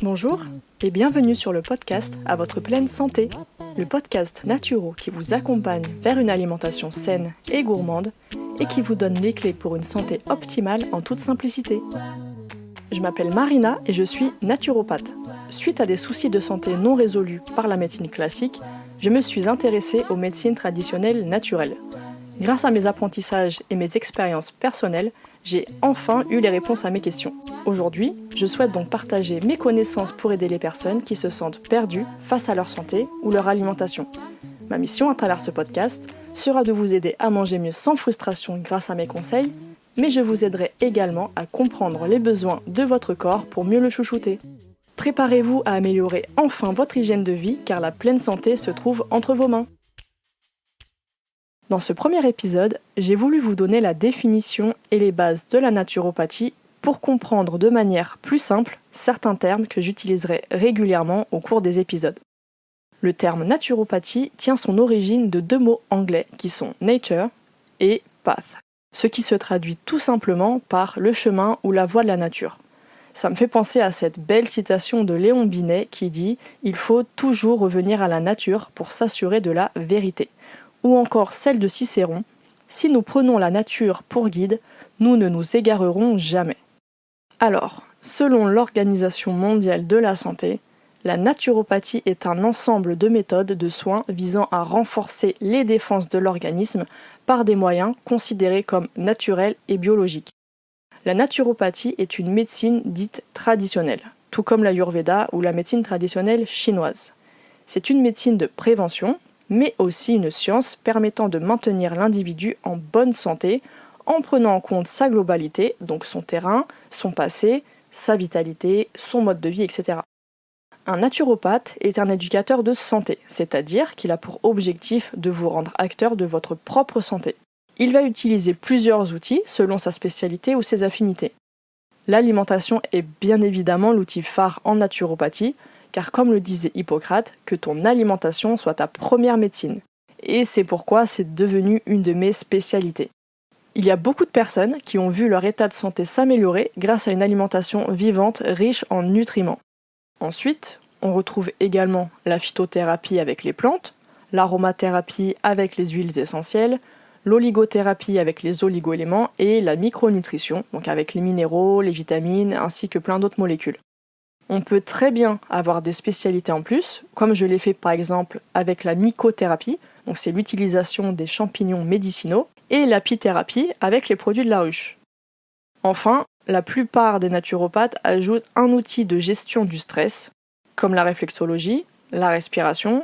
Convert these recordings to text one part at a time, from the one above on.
Bonjour et bienvenue sur le podcast À votre pleine santé, le podcast naturo qui vous accompagne vers une alimentation saine et gourmande et qui vous donne les clés pour une santé optimale en toute simplicité. Je m'appelle Marina et je suis naturopathe. Suite à des soucis de santé non résolus par la médecine classique, je me suis intéressée aux médecines traditionnelles naturelles. Grâce à mes apprentissages et mes expériences personnelles, j'ai enfin eu les réponses à mes questions. Aujourd'hui, je souhaite donc partager mes connaissances pour aider les personnes qui se sentent perdues face à leur santé ou leur alimentation. Ma mission à travers ce podcast sera de vous aider à manger mieux sans frustration grâce à mes conseils, mais je vous aiderai également à comprendre les besoins de votre corps pour mieux le chouchouter. Préparez-vous à améliorer enfin votre hygiène de vie car la pleine santé se trouve entre vos mains. Dans ce premier épisode, j'ai voulu vous donner la définition et les bases de la naturopathie pour comprendre de manière plus simple certains termes que j'utiliserai régulièrement au cours des épisodes. Le terme naturopathie tient son origine de deux mots anglais qui sont nature et path, ce qui se traduit tout simplement par le chemin ou la voie de la nature. Ça me fait penser à cette belle citation de Léon Binet qui dit « Il faut toujours revenir à la nature pour s'assurer de la vérité ». Ou encore celle de Cicéron « Si nous prenons la nature pour guide, nous ne nous égarerons jamais ». Alors, selon l'Organisation mondiale de la santé, la naturopathie est un ensemble de méthodes de soins visant à renforcer les défenses de l'organisme par des moyens considérés comme naturels et biologiques. La naturopathie est une médecine dite traditionnelle, tout comme l'Ayurveda ou la médecine traditionnelle chinoise. C'est une médecine de prévention, mais aussi une science permettant de maintenir l'individu en bonne santé en prenant en compte sa globalité, donc son terrain, son passé, sa vitalité, son mode de vie, etc. Un naturopathe est un éducateur de santé, c'est-à-dire qu'il a pour objectif de vous rendre acteur de votre propre santé. Il va utiliser plusieurs outils selon sa spécialité ou ses affinités. L'alimentation est bien évidemment l'outil phare en naturopathie, car comme le disait Hippocrate, que ton alimentation soit ta première médecine. Et c'est pourquoi c'est devenu une de mes spécialités. Il y a beaucoup de personnes qui ont vu leur état de santé s'améliorer grâce à une alimentation vivante riche en nutriments. Ensuite, on retrouve également la phytothérapie avec les plantes, l'aromathérapie avec les huiles essentielles, l'oligothérapie avec les oligoéléments et la micronutrition, donc avec les minéraux, les vitamines ainsi que plein d'autres molécules. On peut très bien avoir des spécialités en plus, comme je l'ai fait par exemple avec la mycothérapie, donc c'est l'utilisation des champignons médicinaux, et l'apithérapie avec les produits de la ruche. Enfin, la plupart des naturopathes ajoutent un outil de gestion du stress, comme la réflexologie, la respiration,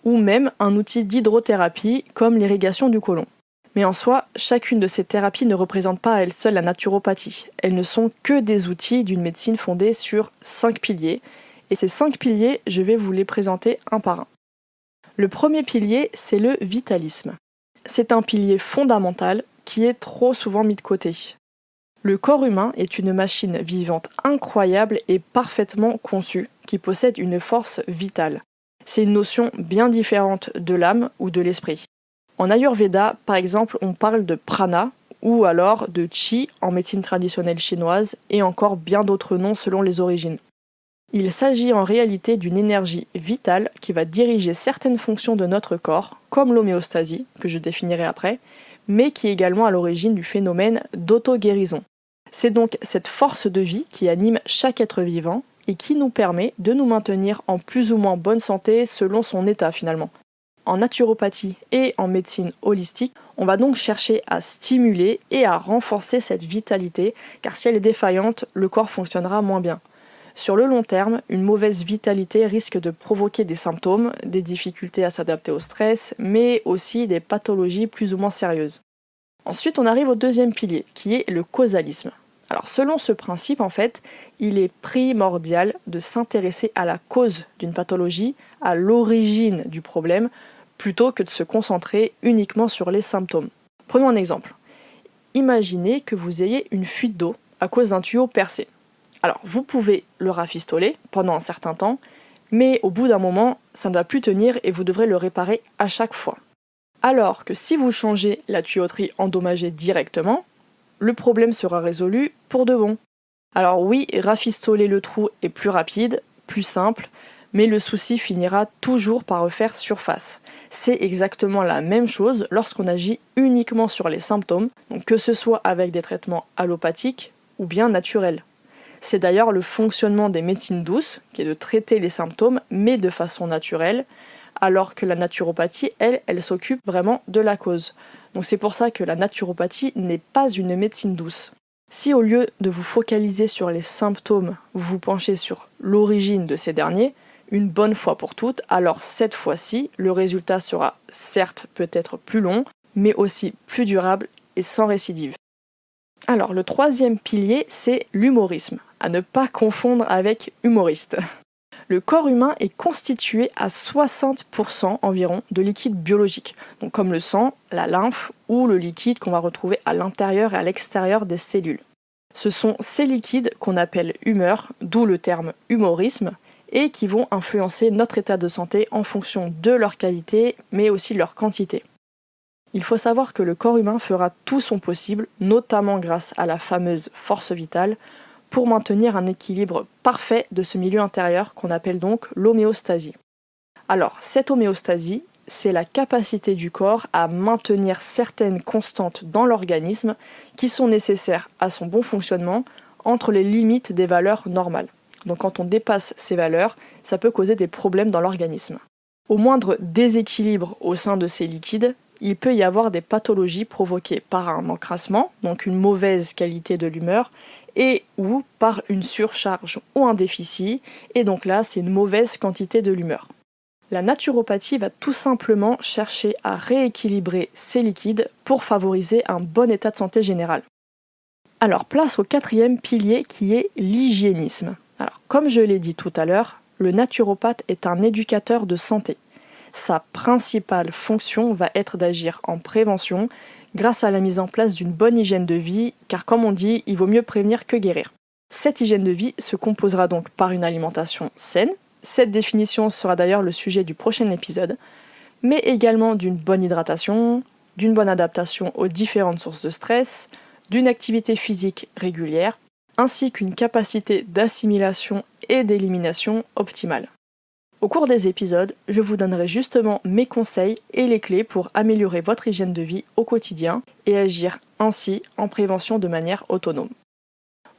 ou même un outil d'hydrothérapie comme l'irrigation du côlon. Mais en soi, chacune de ces thérapies ne représente pas à elle seule la naturopathie. Elles ne sont que des outils d'une médecine fondée sur 5 piliers. Et ces 5 piliers, je vais vous les présenter un par un. Le premier pilier, c'est le vitalisme. C'est un pilier fondamental qui est trop souvent mis de côté. Le corps humain est une machine vivante incroyable et parfaitement conçue, qui possède une force vitale. C'est une notion bien différente de l'âme ou de l'esprit. En Ayurveda, par exemple, on parle de prana ou alors de chi en médecine traditionnelle chinoise et encore bien d'autres noms selon les origines. Il s'agit en réalité d'une énergie vitale qui va diriger certaines fonctions de notre corps, comme l'homéostasie, que je définirai après, mais qui est également à l'origine du phénomène d'auto-guérison. C'est donc cette force de vie qui anime chaque être vivant et qui nous permet de nous maintenir en plus ou moins bonne santé selon son état finalement. En naturopathie et en médecine holistique, on va donc chercher à stimuler et à renforcer cette vitalité, car si elle est défaillante, le corps fonctionnera moins bien. Sur le long terme, une mauvaise vitalité risque de provoquer des symptômes, des difficultés à s'adapter au stress, mais aussi des pathologies plus ou moins sérieuses. Ensuite, on arrive au deuxième pilier, qui est le causalisme. Alors selon ce principe, en fait, il est primordial de s'intéresser à la cause d'une pathologie, à l'origine du problème, plutôt que de se concentrer uniquement sur les symptômes. Prenons un exemple. Imaginez que vous ayez une fuite d'eau à cause d'un tuyau percé. Alors vous pouvez le rafistoler pendant un certain temps, Mais au bout d'un moment, ça ne va plus tenir et vous devrez le réparer à chaque fois. Alors que si vous changez la tuyauterie endommagée directement, le problème sera résolu pour de bon. Alors oui, rafistoler le trou est plus rapide, plus simple, mais le souci finira toujours par refaire surface. C'est exactement la même chose lorsqu'on agit uniquement sur les symptômes, donc que ce soit avec des traitements allopathiques ou bien naturels. C'est d'ailleurs le fonctionnement des médecines douces, qui est de traiter les symptômes, mais de façon naturelle, alors que la naturopathie, elle s'occupe vraiment de la cause. Donc c'est pour ça que la naturopathie n'est pas une médecine douce. Si au lieu de vous focaliser sur les symptômes, vous vous penchez sur l'origine de ces derniers, une bonne fois pour toutes, alors cette fois-ci, le résultat sera certes peut-être plus long, mais aussi plus durable et sans récidive. Alors le troisième pilier, c'est l'humorisme, à ne pas confondre avec humoriste. Le corps humain est constitué à 60% environ de liquide biologique, donc comme le sang, la lymphe ou le liquide qu'on va retrouver à l'intérieur et à l'extérieur des cellules. Ce sont ces liquides qu'on appelle humeurs, d'où le terme humorisme, et qui vont influencer notre état de santé en fonction de leur qualité, mais aussi leur quantité. Il faut savoir que le corps humain fera tout son possible, notamment grâce à la fameuse force vitale, pour maintenir un équilibre parfait de ce milieu intérieur qu'on appelle donc l'homéostasie. Alors, cette homéostasie, c'est la capacité du corps à maintenir certaines constantes dans l'organisme qui sont nécessaires à son bon fonctionnement entre les limites des valeurs normales. Donc quand on dépasse ces valeurs, ça peut causer des problèmes dans l'organisme. Au moindre déséquilibre au sein de ces liquides, il peut y avoir des pathologies provoquées par un encrassement, donc une mauvaise qualité de l'humeur, et ou par une surcharge ou un déficit, et donc là c'est une mauvaise quantité de l'humeur. La naturopathie va tout simplement chercher à rééquilibrer ces liquides pour favoriser un bon état de santé général. Alors place au quatrième pilier qui est l'hygiénisme. Alors comme je l'ai dit tout à l'heure, le naturopathe est un éducateur de santé. Sa principale fonction va être d'agir en prévention grâce à la mise en place d'une bonne hygiène de vie, car comme on dit, il vaut mieux prévenir que guérir. Cette hygiène de vie se composera donc par une alimentation saine, cette définition sera d'ailleurs le sujet du prochain épisode, mais également d'une bonne hydratation, d'une bonne adaptation aux différentes sources de stress, d'une activité physique régulière, ainsi qu'une capacité d'assimilation et d'élimination optimale. Au cours des épisodes, je vous donnerai justement mes conseils et les clés pour améliorer votre hygiène de vie au quotidien et agir ainsi en prévention de manière autonome.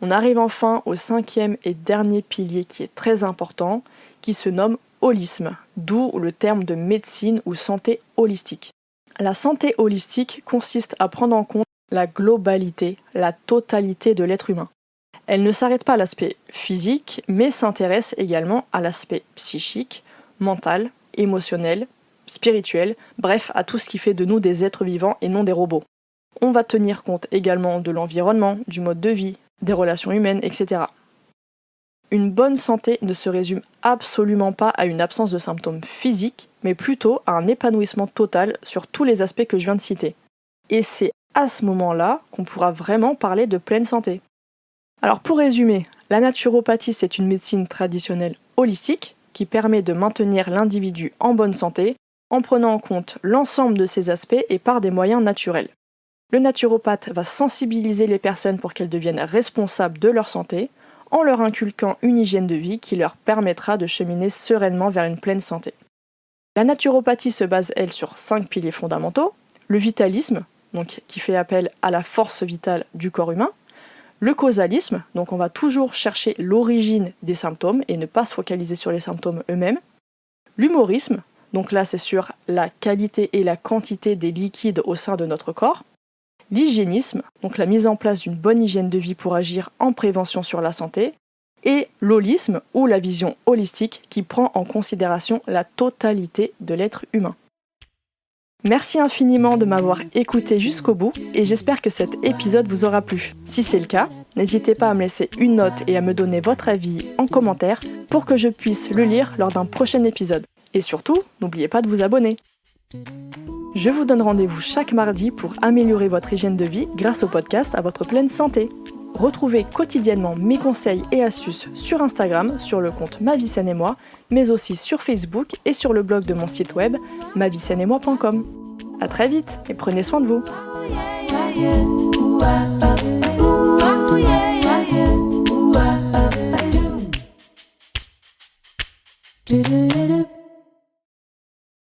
On arrive enfin au cinquième et dernier pilier qui est très important, qui se nomme holisme, d'où le terme de médecine ou santé holistique. La santé holistique consiste à prendre en compte la globalité, la totalité de l'être humain. Elle ne s'arrête pas à l'aspect physique, mais s'intéresse également à l'aspect psychique, mental, émotionnel, spirituel, bref, à tout ce qui fait de nous des êtres vivants et non des robots. On va tenir compte également de l'environnement, du mode de vie, des relations humaines, etc. Une bonne santé ne se résume absolument pas à une absence de symptômes physiques, mais plutôt à un épanouissement total sur tous les aspects que je viens de citer. Et c'est à ce moment-là qu'on pourra vraiment parler de pleine santé. Alors pour résumer, la naturopathie c'est une médecine traditionnelle holistique qui permet de maintenir l'individu en bonne santé en prenant en compte l'ensemble de ces aspects et par des moyens naturels. Le naturopathe va sensibiliser les personnes pour qu'elles deviennent responsables de leur santé en leur inculquant une hygiène de vie qui leur permettra de cheminer sereinement vers une pleine santé. La naturopathie se base, elle, sur 5 piliers fondamentaux. Le vitalisme, donc, qui fait appel à la force vitale du corps humain. Le causalisme, donc on va toujours chercher l'origine des symptômes et ne pas se focaliser sur les symptômes eux-mêmes. L'humorisme, donc là c'est sur la qualité et la quantité des liquides au sein de notre corps. L'hygiénisme, donc la mise en place d'une bonne hygiène de vie pour agir en prévention sur la santé. Et l'holisme, ou la vision holistique, qui prend en considération la totalité de l'être humain. Merci infiniment de m'avoir écouté jusqu'au bout et j'espère que cet épisode vous aura plu. Si c'est le cas, n'hésitez pas à me laisser une note et à me donner votre avis en commentaire pour que je puisse le lire lors d'un prochain épisode. Et surtout, n'oubliez pas de vous abonner. Je vous donne rendez-vous chaque mardi pour améliorer votre hygiène de vie grâce au podcast à votre pleine santé. Retrouvez quotidiennement mes conseils et astuces sur Instagram, sur le compte Ma Vie Saine et Moi, mais aussi sur Facebook et sur le blog de mon site web maviesaineetmoi.com. À très vite et prenez soin de vous. Do do do do.